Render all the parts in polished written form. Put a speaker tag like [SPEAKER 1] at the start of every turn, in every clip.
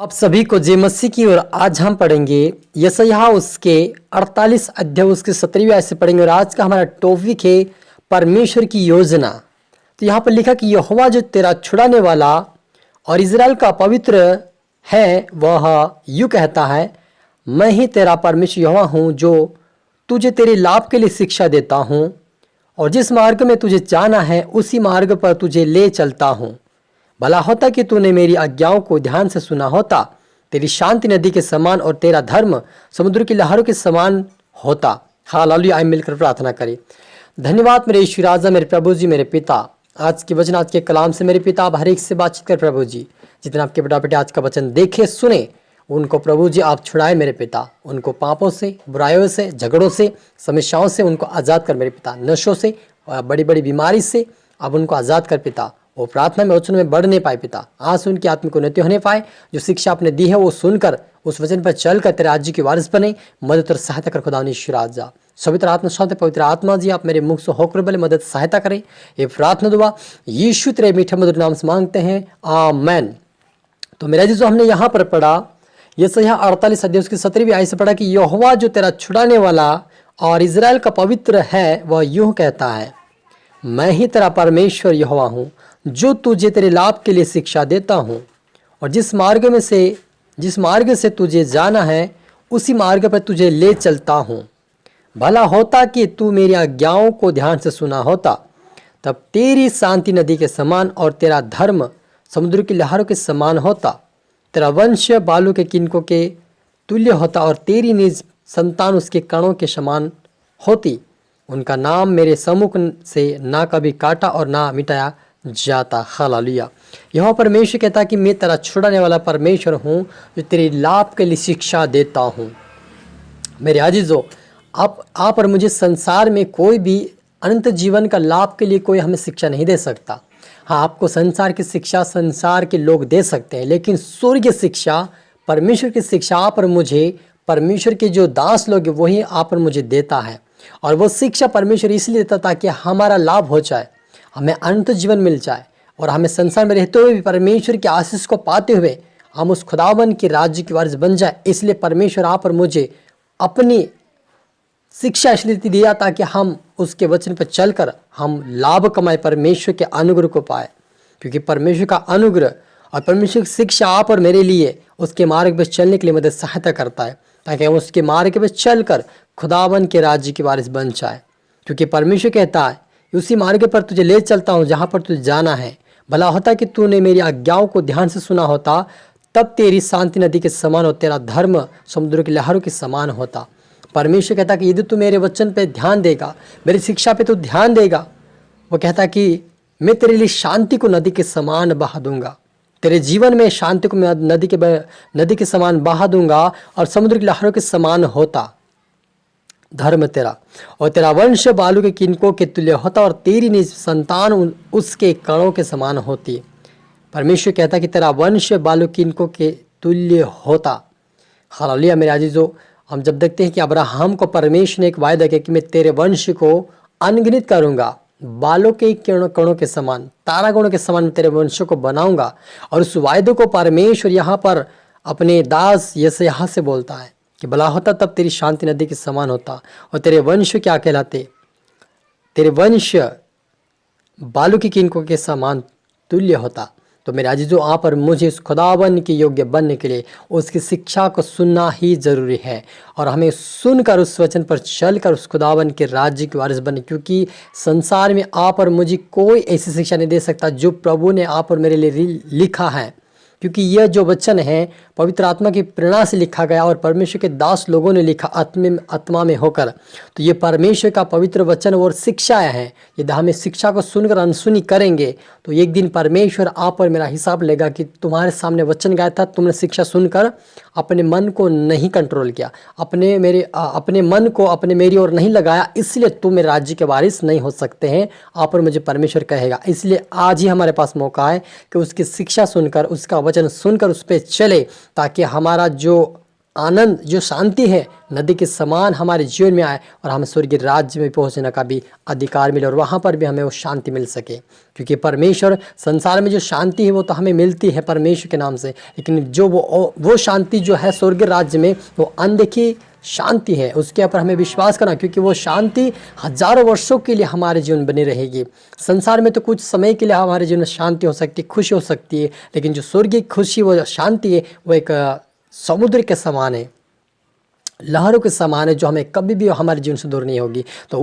[SPEAKER 1] आप सभी को जय मसीह की। और आज हम पढ़ेंगे यशायाह उसके 48 अध्याय उसके 17वीं आयत से पढ़ेंगे। और आज का हमारा टॉपिक है परमेश्वर की योजना। तो यहाँ पर लिखा कि यहोवा जो तेरा छुड़ाने वाला और इज़राइल का पवित्र है वह यूँ कहता है, मैं ही तेरा परमेश्वर यहोवा हूँ जो तुझे तेरे लाभ के लिए शिक्षा देता हूँ और जिस मार्ग में तुझे जाना है उसी मार्ग पर तुझे ले चलता हूँ। भला होता कि तूने मेरी आज्ञाओं को ध्यान से सुना होता, तेरी शांति नदी के समान और तेरा धर्म समुद्र की लहरों के समान होता। हालेलुया। आइए मिलकर प्रार्थना करें। धन्यवाद मेरे ईश्वर राजा, मेरे प्रभु जी, मेरे पिता। आज के वचन, आज के कलाम से मेरे पिता आप हर एक से बातचीत कर प्रभु जी। जितना आपके बेटा बेटे आज का वचन देखे सुने, उनको प्रभु जी आप छुड़ाए मेरे पिता। उनको पापों से, बुराइयों से, झगड़ों से, समस्याओं से उनको आज़ाद कर मेरे पिता। नशों से, बड़ी बड़ी बीमारी से आप उनको आज़ाद कर पिता। वो प्रार्थना में वचन में बढ़ नहीं पाए पिता, आज उनकी आत्मिक उन्नति होने पाए। जो शिक्षा आपने दी है वो सुनकर उस वचन पर चलकर तेरे राज्य की वारिस बने। मदद और सहायता कर खुदा ईश्वर राजा। पवित्र आत्मा शांत पवित्र आत्मा जी आप मेरे मुख से होकर बले मदद सहायता करें। ये प्रार्थना दुआ यीशु तेरे मीठे मधुर नाम से मांगते हैं, आमेन। तो मेरा जी जो हमने यहाँ पर पढ़ा यशायाह 48 अध्याय उसकी 17वीं आयत से पढ़ा कि यहोवा जो तेरा छुड़ाने वाला और इज़राइल का पवित्र है वह यूँ कहता है, मैं ही तेरा परमेश्वर यहोवा हूँ जो तुझे तेरे लाभ के लिए शिक्षा देता हूँ और जिस मार्ग से तुझे जाना है उसी मार्ग पर तुझे ले चलता हूँ। भला होता कि तू मेरी आज्ञाओं को ध्यान से सुना होता, तब तेरी शांति नदी के समान और तेरा धर्म समुद्र की लहरों के समान होता। तेरा वंश बालू के किनकों के तुल्य होता और तेरी निज संतान उसके कणों के समान होती। उनका नाम मेरे सम्मुख से ना कभी काटा और ना मिटाया जाता। हालेलुया। यहोवा परमेश्वर कहता है कि मैं तेरा छुड़ाने वाला परमेश्वर हूँ जो तेरे लाभ के लिए शिक्षा देता हूँ। मेरे अजीजों, आप और मुझे संसार में कोई भी अनंत जीवन का लाभ के लिए कोई हमें शिक्षा नहीं दे सकता। हाँ, आपको संसार की शिक्षा संसार के लोग दे सकते हैं, लेकिन स्वर्गीय शिक्षा, परमेश्वर की शिक्षा आप और मुझे, परमेश्वर के जो दास लोग हैं वही आप और मुझे देता है। और वो शिक्षा परमेश्वर इसलिए देता ताकि हमारा लाभ हो जाए, हमें अनंत जीवन मिल जाए और हमें संसार में रहते हुए भी परमेश्वर की आशीष को पाते हुए हम उस खुदावन के राज्य की वारिस बन जाए। इसलिए परमेश्वर आप और मुझे अपनी शिक्षा इसलिए दिया ताकि हम उसके वचन पर चलकर हम लाभ कमाए, परमेश्वर के अनुग्रह को पाए। क्योंकि परमेश्वर का अनुग्रह और परमेश्वर की शिक्षा आप और मेरे लिए उसके मार्ग पर चलने के लिए मदद सहायता करता है ताकि हम उसके मार्ग पर चलकर खुदावन के राज्य की वारिस बन जाए। क्योंकि परमेश्वर कहता है उसी मार्ग पर तुझे ले चलता हूँ जहाँ पर तुझे जाना है। भला होता कि तूने मेरी आज्ञाओं को ध्यान से सुना होता, तब तेरी शांति नदी के समान और तेरा धर्म समुद्र की लहरों के समान होता। परमेश्वर कहता कि यदि तू मेरे वचन पे ध्यान देगा, मेरी शिक्षा पे तू ध्यान देगा, वो कहता कि मैं तेरे लिए शांति को नदी के समान बहा दूंगा। तेरे जीवन में शांति को मैं नदी के समान बहा दूंगा और समुद्र की लहरों के समान होता धर्म तेरा। और तेरा वंश बालू के किनकों के तुल्य होता और तेरी निज संतान उसके कणों के समान होती। परमेश्वर कहता कि तेरा वंश बालू किनकों के तुल्य होता। हालेलुया। मेरे अजीजों, हम जब देखते हैं कि अब्राहम को परमेश्वर ने एक वायदा किया कि मैं तेरे वंश को अनगिनत करूंगा, बालों के कणों के समान, तारागणों के समान तेरे वंश को बनाऊंगा। और उस वायदे को परमेश्वर यहाँ पर अपने दास यशायाह से बोलता है कि भला होता तब तेरी शांति नदी के समान होता और तेरे वंश क्या कहलाते, तेरे वंश बालू की किनकों के समान तुल्य होता। तो मेरे अजीजों, आप और मुझे उस खुदावन के योग्य बनने के लिए उसकी शिक्षा को सुनना ही जरूरी है और हमें सुनकर उस वचन पर चलकर उस खुदावन के राज्य की वारिस बने। क्योंकि संसार में आप और मुझे कोई ऐसी शिक्षा नहीं दे सकता जो प्रभु ने आप और मेरे लिए लिखा है। क्योंकि यह जो वचन है पवित्र आत्मा की प्रेरणा से लिखा गया और परमेश्वर के दास लोगों ने लिखा आत्मा में होकर। तो ये परमेश्वर का पवित्र वचन और शिक्षाएं हैं। यदि हमें शिक्षा को सुनकर अनसुनी करेंगे तो एक दिन परमेश्वर आप पर मेरा हिसाब लेगा कि तुम्हारे सामने वचन गाया था, तुमने शिक्षा सुनकर अपने मन को नहीं कंट्रोल किया, अपने मन को अपने मेरी ओर नहीं लगाया, इसलिए तुम मेरे राज्य के वारिस नहीं हो सकते हैं। आप और मुझे परमेश्वर कहेगा। इसलिए आज ही हमारे पास मौका है कि उसकी शिक्षा सुनकर, उसका वचन सुनकर उस पर चले ताकि हमारा जो आनंद, जो शांति है, नदी के समान हमारे जीवन में आए और हमें स्वर्गीय राज्य में पहुंचने का भी अधिकार मिले और वहाँ पर भी हमें वो शांति मिल सके। क्योंकि परमेश्वर, संसार में जो शांति है वो तो हमें मिलती है परमेश्वर के नाम से, लेकिन जो वो शांति जो है स्वर्गीय राज्य में, वो अनदेखी शांति है। उसके ऊपर हमें विश्वास करना, क्योंकि वो शांति हजारों वर्षों के लिए हमारे जीवन बनी रहेगी। संसार में तो कुछ समय के लिए हमारे जीवन में शांति हो सकती है, खुशी हो सकती है, लेकिन जो स्वर्गीय खुशी, वो शांति है, वो एक समुद्र के समान है, लहरों के समान है, जो हमें कभी भी हमारे जीवन से दूर नहीं होगी। तो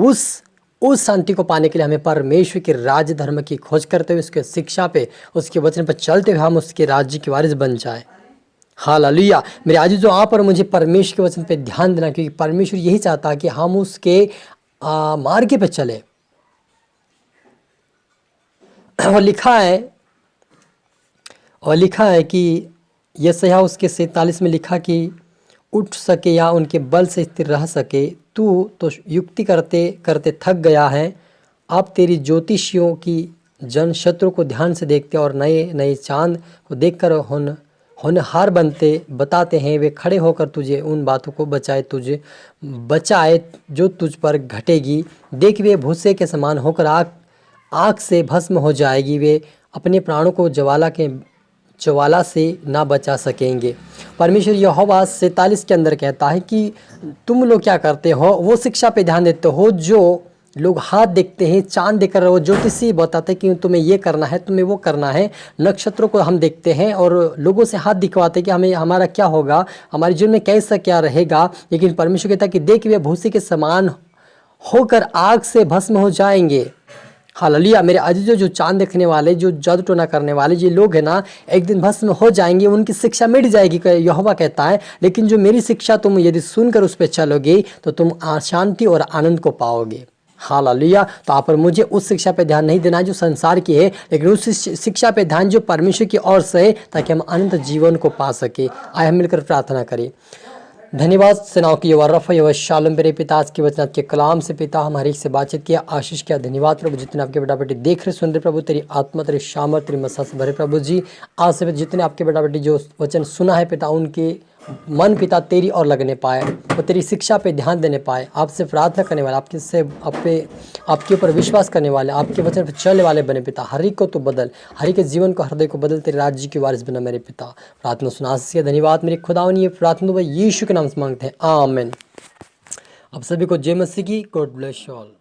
[SPEAKER 1] उस शांति को पाने के लिए हमें परमेश्वर के राज्य धर्म की खोज करते हुए, उसके शिक्षा पे, उसके वचन पर चलते हुए हम उसके राज्य के वारिस बन जाए। हालेलुया। मेरे आज जो आप और मुझे परमेश्वर के वचन पे ध्यान देना, क्योंकि परमेश्वर यही चाहता है कि हम उसके मार्ग पे चले। और लिखा है कि यशायाह उसके 47 में लिखा कि उठ सके या उनके बल से स्थिर रह सके, तू तो युक्ति करते करते थक गया है। अब तेरी ज्योतिषियों की जन शत्रु को ध्यान से देखते और नए नए चांद को देखकर होनहार बताते हैं। वे खड़े होकर तुझे उन बातों को बचाए जो तुझ पर घटेगी। देख, वे भूसे के समान होकर आग से भस्म हो जाएगी। वे अपने प्राणों को ज्वाला से ना बचा सकेंगे। परमेश्वर यहोवा 47 के अंदर कहता है कि तुम लोग क्या करते हो, वो शिक्षा पे ध्यान देते हो। जो लोग हाथ देखते हैं, चांद देखकर वो ज्योतिषी बताते हैं कि तुम्हें ये करना है, तुम्हें वो करना है। नक्षत्रों को हम देखते हैं और लोगों से हाथ दिखवाते हैं कि हमें हमारा क्या होगा, हमारे जीवन में कैसा क्या रहेगा। लेकिन परमेश्वर कहता है कि देख, वे भूसे के समान होकर आग से भस्म हो जाएंगे। हालेलुया। मेरे अजीजों, जो चांद देखने वाले, जो जादू टोना करने वाले जो लोग हैं ना, एक दिन भस्म हो जाएंगे, उनकी शिक्षा मिट जाएगी, यहोवा कहता है। लेकिन जो मेरी शिक्षा तुम यदि सुनकर उस पर चलोगे तो तुम शांति और आनंद को पाओगे। हालेलुया। तो आप और मुझे उस शिक्षा पे ध्यान नहीं देना जो संसार की है, लेकिन उस शिक्षा पे ध्यान जो परमेश्वर की ओर से है, ताकि हम अनंत जीवन को पा सके। आइए हम मिलकर प्रार्थना करें। धन्यवाद सेनाओं की यहोवा रफ़ा यहोवा शालोम। मेरे पिता, आज के वचन के कलाम से पिता हम हर एक से बातचीत किया, आशीष किया। धन्यवाद प्रभु, जितने आपके बेटा बेटी देख रहे सुन रहे प्रभु, तेरी आत्मा, तेरी शामत, तेरी मसा से भरे प्रभु जी। आज से जितने आपके बेटा बेटी जो वचन सुना है पिता, उनके मन पिता तेरी ओर लगने पाए, वो तेरी शिक्षा पे ध्यान देने पाए। आपसे प्रार्थना करने वाले, आपके ऊपर विश्वास करने वाले, आपके वचन पर चलने वाले बने पिता। हर एक को तो बदल, हर एक के जीवन को, हृदय को बदल, तेरे राज्य के वारिस बना मेरे पिता। प्रार्थना सुना से धन्यवाद मेरे खुदावन। ये प्रार्थना यीशु के नाम से मांगते हैं, आमीन। आप सभी को जय मसीह की। God bless you all.